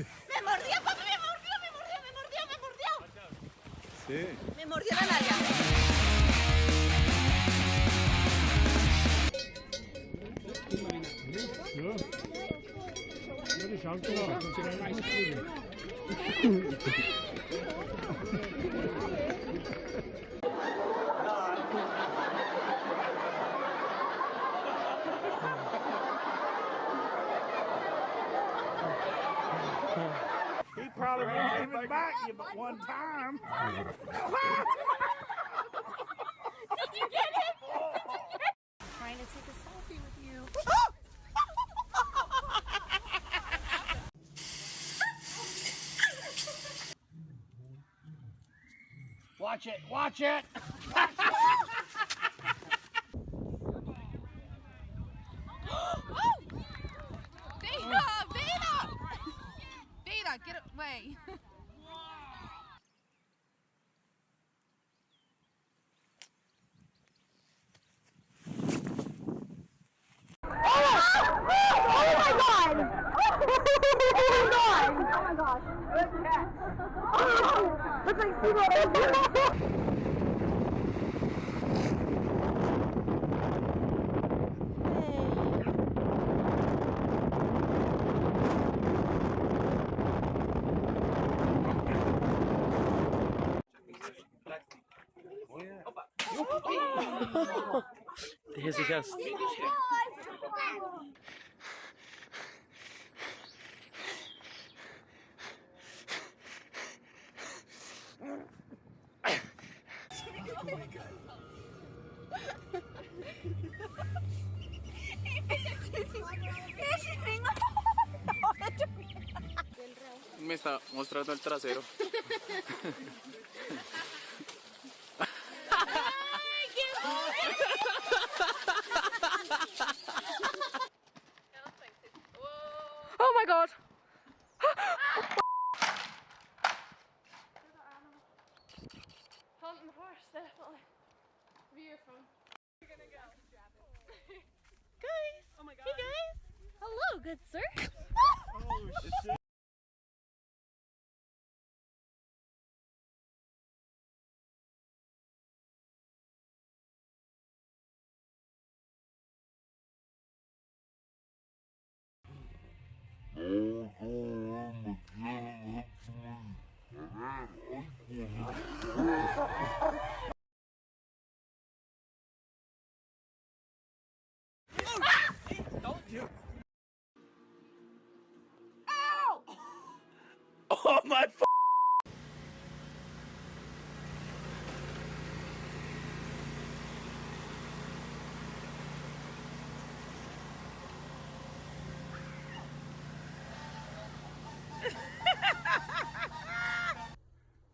Me mordió, papi, me mordió, me mordió, me mordió, me mordió. Sí. Me mordió la nalga. He probably won't even bite you but one time. Did you get it? Trying to take a selfie with you. Watch it, watch it. Veda! Veda! Veda, get away. Hier sich erst. Me está mostrando el trasero. Oh my god! Hunting horse, definitely. View from. Guys! Oh my god! Hey guys! Hello, good sir! Oh shit. Oh my f.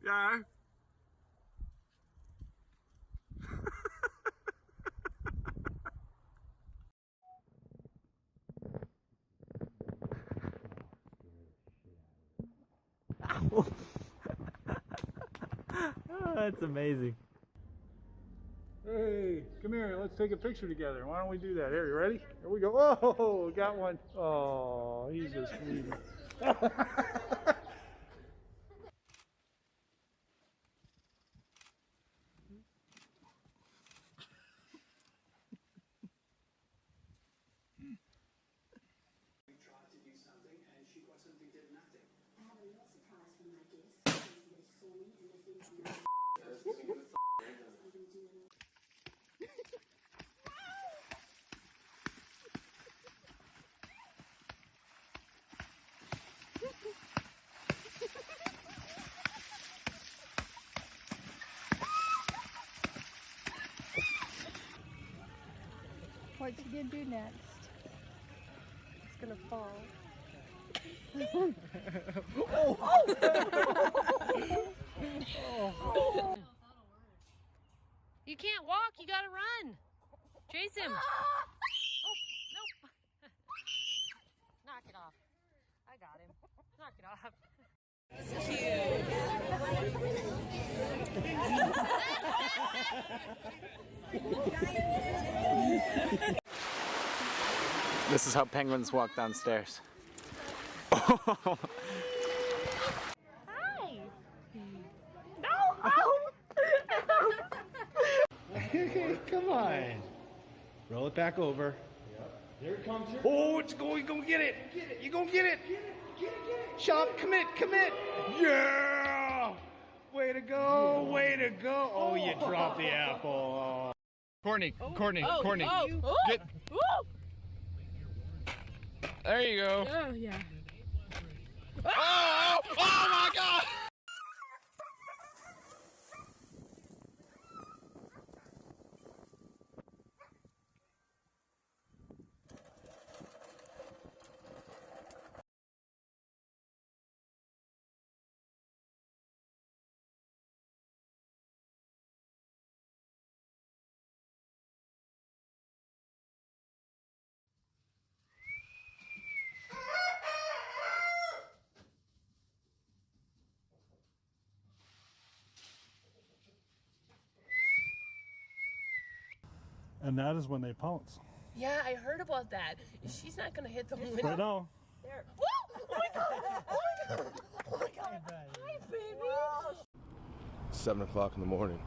Yeah. That's amazing. Hey, come here. Let's take a picture together. Why don't we do that? Here, you ready? Here we go. Oh, got one. Oh, he's a sweetie. What's he gonna do next? It's gonna fall. You can't walk, you gotta run. Chase him. Oh, nope. Knock it off. I got him. Knock it off. This is how penguins walk downstairs. on. Roll it back over. Here it comes. Here. Oh, it's going. Go get it. You gonna get it. Sean, commit. Yeah. Way to go. Way to go. Oh, you dropped the apple. Courtney. Oh. Get. There you go. Oh, yeah. Oh my God! And that is when they pounce. Yeah, I heard about that. She's not gonna hit the window. I know. There. Woo! Oh my god! Oh my god! Oh my god! Hi, baby! 7 o'clock in the morning.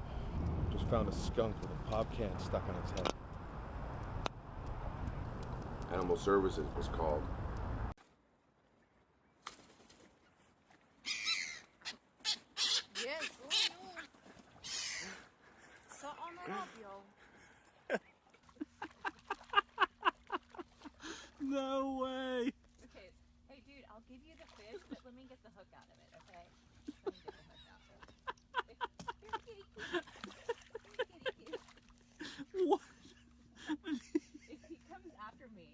Just found a skunk with a pop can stuck on its head. Animal Services was called. Yes. So on and up, yo. No way. Okay. Hey, dude, I'll give you the fish, but let me get the hook out of it, okay? Let me get the hook out of it. Here, kitty, kitty. Here, kitty, kitty. What? If he comes after me.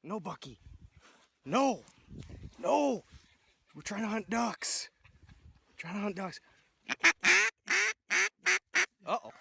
No, Bucky. No. We're trying to hunt ducks. Uh-oh.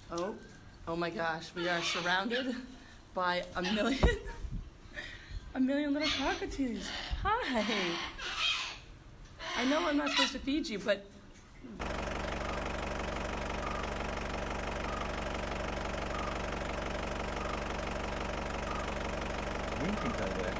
Hello. Oh my gosh, we are surrounded by a million little cockatoos. Hi. I know I'm not supposed to feed you, but Winking over there.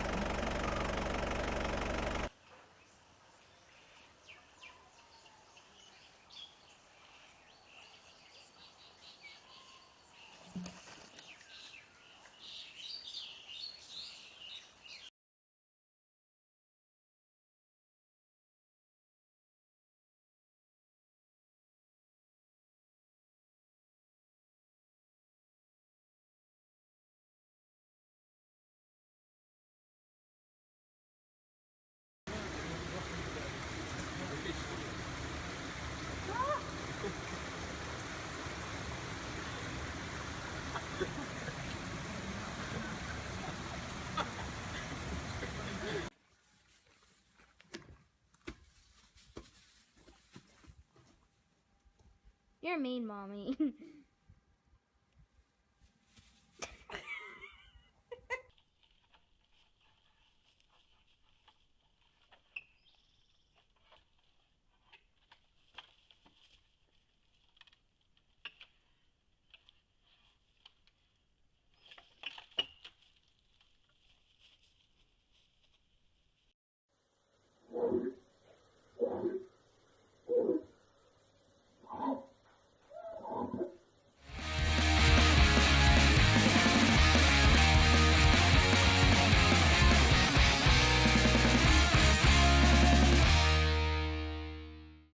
You're mean, Mommy.